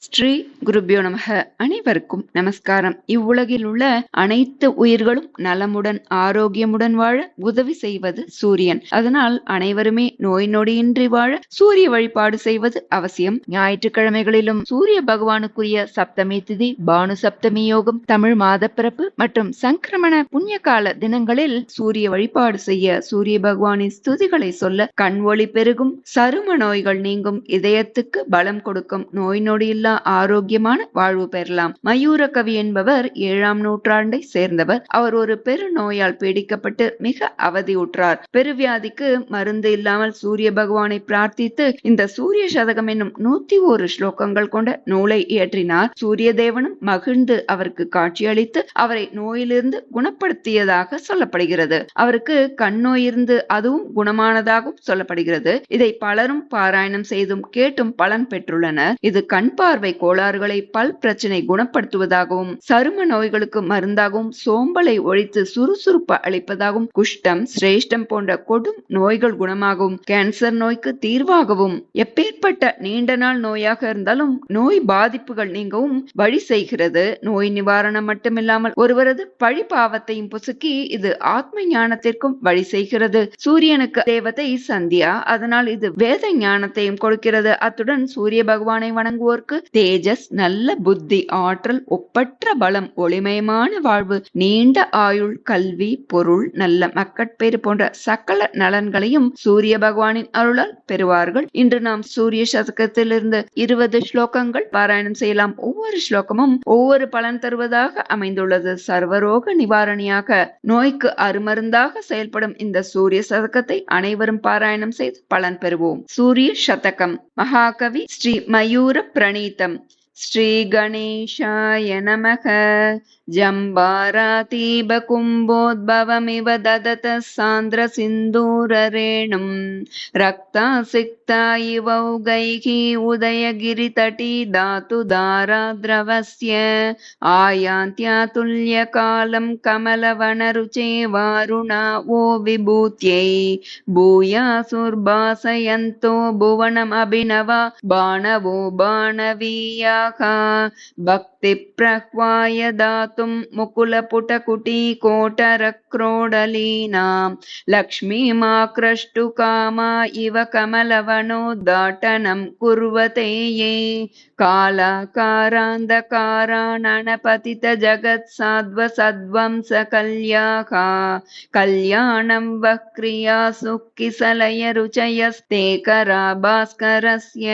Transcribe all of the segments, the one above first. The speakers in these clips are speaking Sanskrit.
ஸ்ரீ குருபியோ நமக. அனைவருக்கும் நமஸ்காரம். இவ்வுலகில் உள்ள அனைத்து உயிர்களும் நலமுடன் ஆரோக்கியமுடன் வாழ உதவி செய்வது சூரியன். அதனால் அனைவருமே நோய் நொடியின்றி வாழ சூரிய வழிபாடு செய்வது அவசியம். ஞாயிற்றுக்கிழமைகளிலும் சூரிய பகவானுக்குரிய சப்தமி திதி, பானு சப்தமி யோகம், தமிழ் மாத பிறப்பு மற்றும் சங்கிரமண புண்ணிய கால தினங்களில் சூரிய வழிபாடு செய்ய, சூரிய பகவானின் ஸ்துதிகளை சொல்ல கண் ஒளி பெருகும், சரும நோய்கள் நீங்கும், இதயத்துக்கு பலம் கொடுக்கும், நோய் நொடியில்லா ஆரோக்கியமான வாழ்வு பெறலாம். மயூர கவி என்பவர் 7ஆம் நூற்றாண்டை சேர்ந்தவர். அவர் ஒரு பெரு நோயால் பீடிக்கப்பட்டு மிக அவதியுற்றார். பெருவியாதிக்கு மருந்து இல்லாமல் சூரிய பகவானை பிரார்த்தித்து இந்த சூரிய சதகம் என்னும் 101 ஸ்லோகங்கள் கொண்ட நூலை இயற்றினார். சூரிய தேவனும் மகிழ்ந்து அவருக்கு காட்சியளித்து அவரை நோயிலிருந்து குணப்படுத்தியதாக சொல்லப்படுகிறது. அவருக்கு கண் நோய் இருந்து அதுவும் குணமானதாகவும் சொல்லப்படுகிறது. இதை பலரும் பாராயணம் செய்தும் கேட்டும் பலன் பெற்றுள்ளனர். இது கண் பார்வை கோளாறுகளை, பல் பிரச்சனை குணப்படுத்துவதாகவும், சரும நோய்களுக்கு மருந்தாகவும், சோம்பலை ஒழித்து சுறுசுறுப்பு அளிப்பதாகவும், குஷ்டம், சிரேஷ்டம் போன்ற கொடும் நோய்கள் குணமாகவும், கேன்சர் நோய்க்கு தீர்வாகவும், எப்பேற்பட்ட நீண்ட நாள் நோயாக இருந்தாலும் நோய் பாதிப்புகள் நீங்கவும் வழி செய்கிறது. நோய் நிவாரணம் மட்டுமில்லாமல் ஒருவரது பழி பாவத்தையும் புசுக்கி இது ஆத்ம ஞானத்திற்கும் வழி செய்கிறது. சூரியனுக்கு தேவதை சந்தியா, அதனால் இது வேத ஞானத்தையும் கொடுக்கிறது. அத்துடன் சூரிய பகவானை வணங்குவோருக்கு தேஜஸ், நல்ல புத்தி, ஆற்றல், ஒப்பற்ற பலம், ஒளிமயமான வாழ்வு, நீண்ட ஆயுள், கல்வி, பொருள், நல்ல மக்கட்பேறு போன்ற சகல நலன்களையும் சூரிய பகவானின் அருளால் பெறுவார்கள். இன்று நாம் சூரிய சதகத்திலிருந்து 20 ஸ்லோகங்கள் பாராயணம் செய்யலாம். ஒவ்வொரு ஸ்லோகமும் ஒவ்வொரு பலன் தருவதாக அமைந்துள்ளது. சர்வரோக நிவாரணியாக, நோய்க்கு அருமருந்தாக செயல்படும் இந்த சூரிய சதகத்தை அனைவரும் பாராயணம் செய்து பலன் பெறுவோம். சூரிய சதகம். மகாகவி ஸ்ரீ மயூர பிரணீதம். ஸ்ரீ கணேஷாய நமக. ஜம்பாராதீப கும்போத்பவமிவ ததத சாந்திர சிந்தூரரேணும் ரக்தாசிக்தா இவௌகைகி உதயகிரிதடீ தாது தாராத்ரவஸ்ய ஆயாந்த்யாதுல்ய காலம் கமலவனருச்சே வாருணா ஓ விபூத்யை பூயாசுர்பாசயந்தோ புவனம் அபிநவா பாணவோ பாணவீயாக பக்தி பிரஹ்வாய தாத்தும் முகுலபுடகுட்டி கோட்டரக்ரோடலீனாம் லக்ஷ்மீமாக்ரஷ்டு காமா இவ கமலவனோத்தாட்டனம் குர்வதே யே காலாகாராந்தகாரானபதித ஜகத் சாத்வ சத்வம்ச கல்யாகா கல்யாணம் வக்ரியாசு கிசலய ருச்சயஸ்தே கரா பாஸ்கரஸ்ய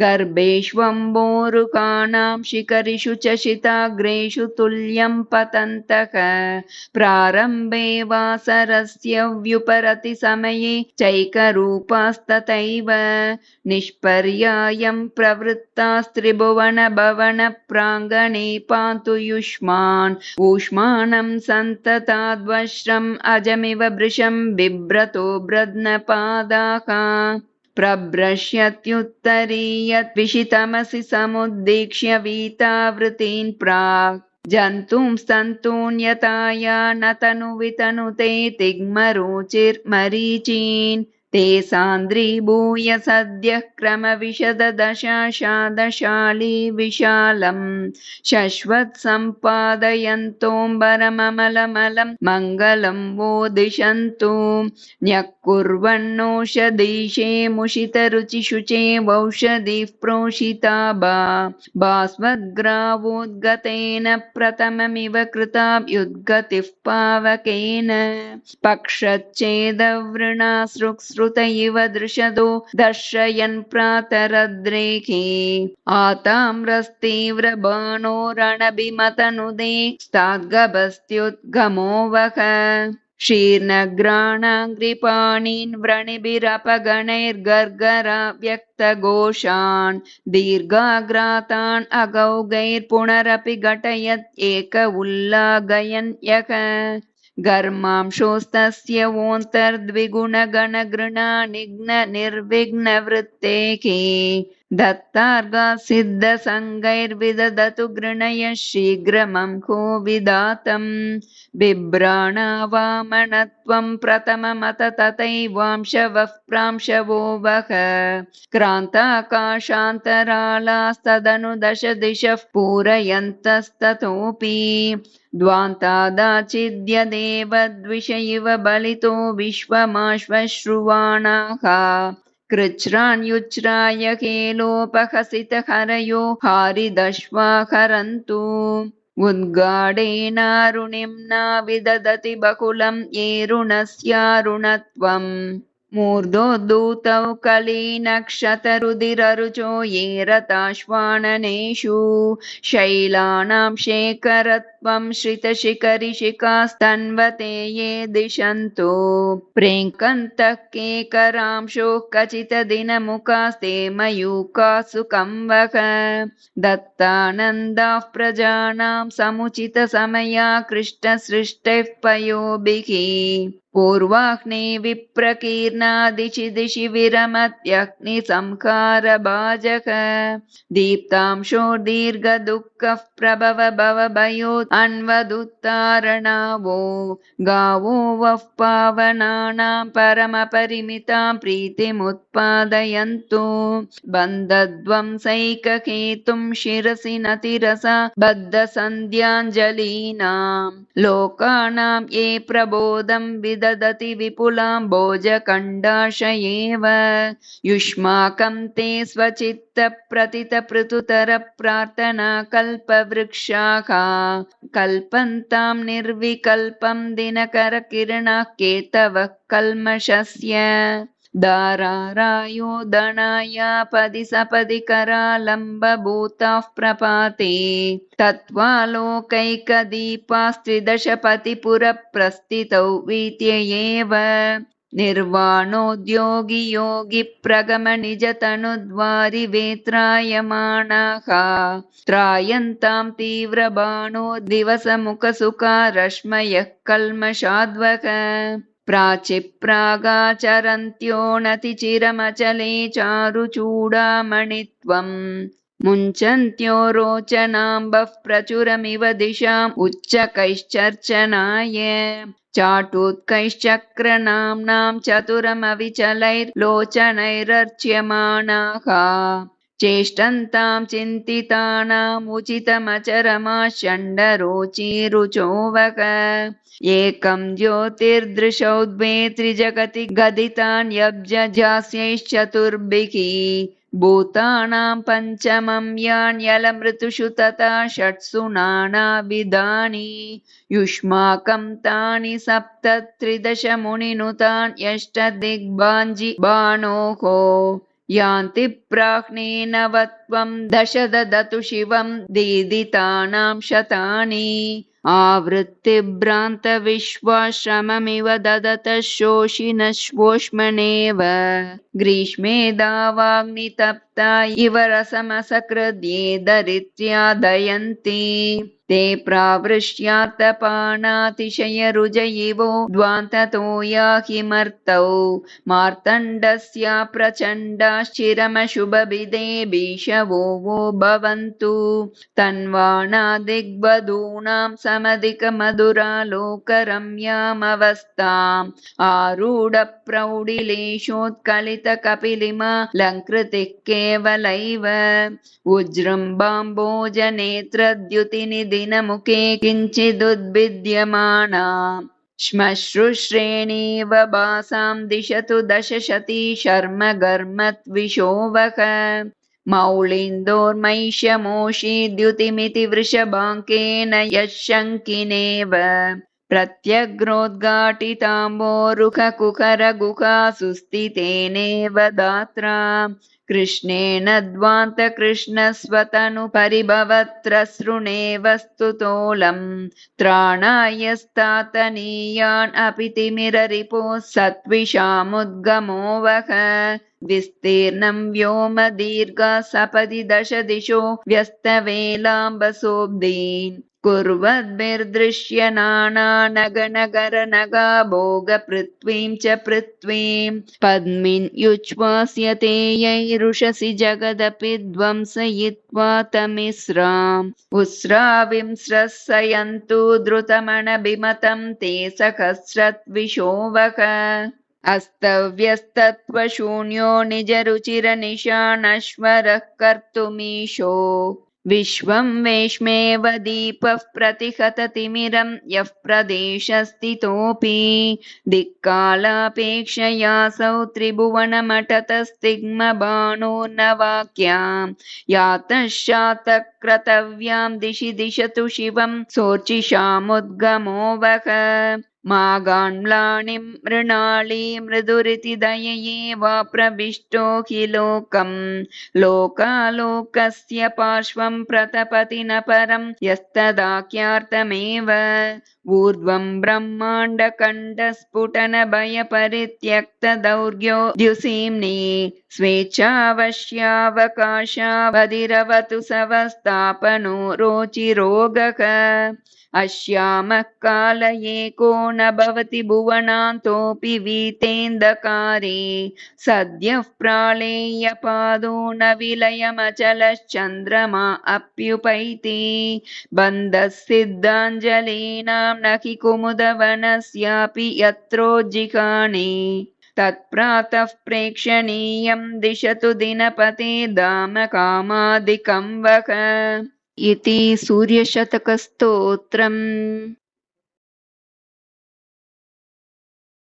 கர்ப்பேஷ்வம்போருகாணாம் शिखरिषु च शिताग्रेषु तुल्यं पतन्तः प्रारम्भे वासरस्य व्युपरति समये चैकरूपास्तथैव निष्पर्यायं प्रवृत्तास्त्रिभुवन भवन प्राङ्गणे पान्तु युष्मान् ऊष्मानं सन्तताद्वश्रम् अजमिव भृशं बिभ्रतो ब्रध्नपादाः प्रभ्रश्यत्युत्तरीयद्विषितमसि समुद्दीक्ष्य वीतावृतीन् प्राक् जन्तूंस्तन्तून् यताया न तनुवितनुते तिग्मरुचिर्मरीचीन् ते सान्द्रीभूय सद्यः क्रमविशददशाशादशाली विशालम् शश्वत्सम्पादयन्तोऽम्बरममलमलं मङ्गलं वो दिशन्तु न्यक्कुर्वन्नोषधीशे मुषितरुचिशुचे वौषधिः प्रोषिता भास्वद्ग्रावोद्गतेन प्रथममिव कृताभ्युद्गतिः पावकेन पक्षच्छेदवृणासृक् श्रुत इव दृशदो दर्शयन् प्रातरद्रेखे आताम्रस्तीव्रबाणोरणभिमतनुदे स्ताद्गभस्त्युद्गमो वः शीर्णग्राणाङ्घ्रिपाणीन् व्रणिभिरपगणैर्गर्गरा व्यक्तघोषान् दीर्घाग्रातान् अगौगैर्पुनरपि घटयत् एक उल्लाघयन् यः गर्मांशोस्तस्य वोऽन्तर्द्विगुणगणगृणा निघ्न निर्विघ्नवृत्तेः दत्तार्गा सिद्धसङ्गैर्विदधतु गृणय शीघ्रमंहो विधातम् बिभ्राणा वामनत्वं प्रथममत तथैवांशवः प्रांशवो वः क्रान्ताकाशान्तरालास्तदनु दश दिशः पूरयन्तस्ततोऽपि द्वान्तादाचिद्यदेव द्विष इव बलितो विश्वमाश्वश्रुवाणाः कृच्छ्रान्युच्छ्राय केलोपहसितहरयो हारिदश्वा हरन्तु उद्गाढेनारुणिं नाविदधति बकुलं येरुणस्यारुणत्वम् मूर्धोद्धूतौ कलीनक्षतरुधिररुचो ये रताश्वाननेषु शैलानां शेखरत्वं श्रितशिखरिशिखास्तन्वते ये दिशन्तो प्रेङ्कन्तः केकरांशो कचितदिनमुखास्ते मयूखासु कंवः दत्तानन्दाः प्रजानां समुचितसमया कृष्णसृष्टिः पयोभिः पूर्वाह्ने विप्रकीर्णा दिशि दिशि विरमत्यग्निसंहारभाजः दीप्तांशो दीर्घदुःखः प्रभव भवभयो अन्वदुत्तारणावो गावो वः पावनानां परमपरिमितां प्रीतिमुत्पादयन्तु बन्धध्वंसैकहेतुं शिरसि नतिरसा बद्धसन्ध्याञ्जलीनां लोकानां ये प्रबोधं विदधति विपुलां भोजकण्डाशयेव युष्माकं ते स्वचित्तप्रतितपृतुतर प्रार्थना कल्पवृक्षाः कल्पन्तां निर्विकल्पं दिनकरकिरणाः केतवः कल्मषस्य दारारायो दणायापदि सपदि करालम्बभूताः प्रपाते तत्त्वालोकैकदीपास्त्रिदशपतिपुरप्रस्थितौ वीत्य एव निर्वाणोद्योगी योगी प्रगम निजतनुद्वारि वेत्रायमाणाः त्रायन्तां तीव्रबाणो दिवसमुखसुखा रश्मयः कल्मषाद्वः प्राचिप्रागाचरन्त्योऽनतिचिरमचले चारुचूडामणित्वम् मुञ्चन्त्यो रोचनाम्बः प्रचुरमिव दिशाम् उच्चकैश्चर्चनाय चाटुत्कैश्चक्रनाम्नां चतुरमविचलैर्लोचनैरर्च्यमाणाः चेष्टन्तां चिन्तितानाम् उचितमचरमाश्चण्डरोचिरुचोवः एकं ज्योतिर्दृशौ द्वे त्रिजगति गदितान्यब्जजास्यैश्चतुर्भिः भूतानां पञ्चमं यान्यलमृतुषु तथा षट्सु नानाविधानि युष्माकं तानि सप्त त्रिदश मुनिनुतान्यष्टदिग्बाञ्जि बाणोः यान्ति प्राह्नेन वत्वं दश ददतु शिवं दीदितानां शतानि आवृत्तिभ्रान्तविश्वाश्रममिव ददत शोषिनश्वोष्मणेव ग्रीष्मे दावाग्नितप्ता इव रसमसकृद्ये दरित्र्यादयन्ति ते प्रावृष्यातपानातिशयरुजयिवो द्वान्ततो याहिमर्तौ मार्तण्डस्य प्रचण्डाश्चिरमशुभभिदे भीषवो वो भवन्तु तन्वाणा दिग्वधूनां समधिकमधुरालोकरम्यामवस्थाम् आरूढप्रौढिलेशोत्कलितकपिलिमा लङ्कृतिः केवलैव उज्जृम्बाम्बोजनेत्रद्युतिनिदिनमुखे किञ्चिदुद्भिद्यमाना श्मश्रुश्रेणीव भासां दिशतु दशशती शर्म घर्मत्विषोवः मौलिन्दोर्मैष्यमोषी द्युतिमिति वृषभाङ्केन यशङ्किनेव प्रत्यग्रोद्घाटिताम्बोरुहकुहरगुहा सुस्थितेनेव दात्रा कृष्णेन ध्वान्तकृष्णस्वतनुपरिभवत्रसृणेव स्तुतोलं त्राणाय स्तातनीयान् अपि तिमिररिपोः सत्विषामुद्गमो वः विस्तीर्णं व्योमदीर्घ सपदि दश दिशो व्यस्तवेलाम्बसोऽब्धीन् कुर्वद्भिर्दृश्य नानानगनगरनगा भोगपृथ्वीं च पृथ्वीं पद्मिन् युज्वास्यते यैरुषसि जगदपि ध्वंसयित्वा तमिस्राम् उस्राविं स्रसयन्तु द्रुतमणभिमतं ते सहस्रद्विषोऽवक अस्तव्यस्तत्वशून्यो निजरुचिरनिशानश्वरः कर्तुमीशो विश्वं वेश्मेव दीपः प्रतिहततिमिरं यः प्रदेशस्थितोऽपि दिक्कालापेक्षयासौ त्रिभुवनमटतस्तिग्मबाणो न वाक्यां यातः शातक्रतव्यां दिशि दिशतु शिवं सोर्चिषामुद्गमो वः मागाम्लानिं मृणाली मृदुरिति दयये वा प्रविष्टो हि लोकम् लोकालोकस्य पार्श्वं प्रतपति न परं यस्तदाख्यार्थमेव ऊर्ध्वं ब्रह्माण्डखण्डस्फुटनभयपरित्यक्तदौर्गो द्युसीम्नि स्वेच्छावश्यावकाशावधिरवतु सवस्तापनो रोचिरोगः अश्यामः काल एको न भवति भुवनान्तोऽपि वीतेन्दकारे सद्यः प्राळेयपादो न विलयमचलश्चन्द्रमा अप्युपैति बन्धः सिद्धाञ्जलीनां न हि कुमुदवनस्यापि यत्रोज्जिहाने तत्प्रातः प्रेक्षणीयं दिशतु दिनपते धाम कामादिकं वः इति सूर्यशतकस्तोत्रम्।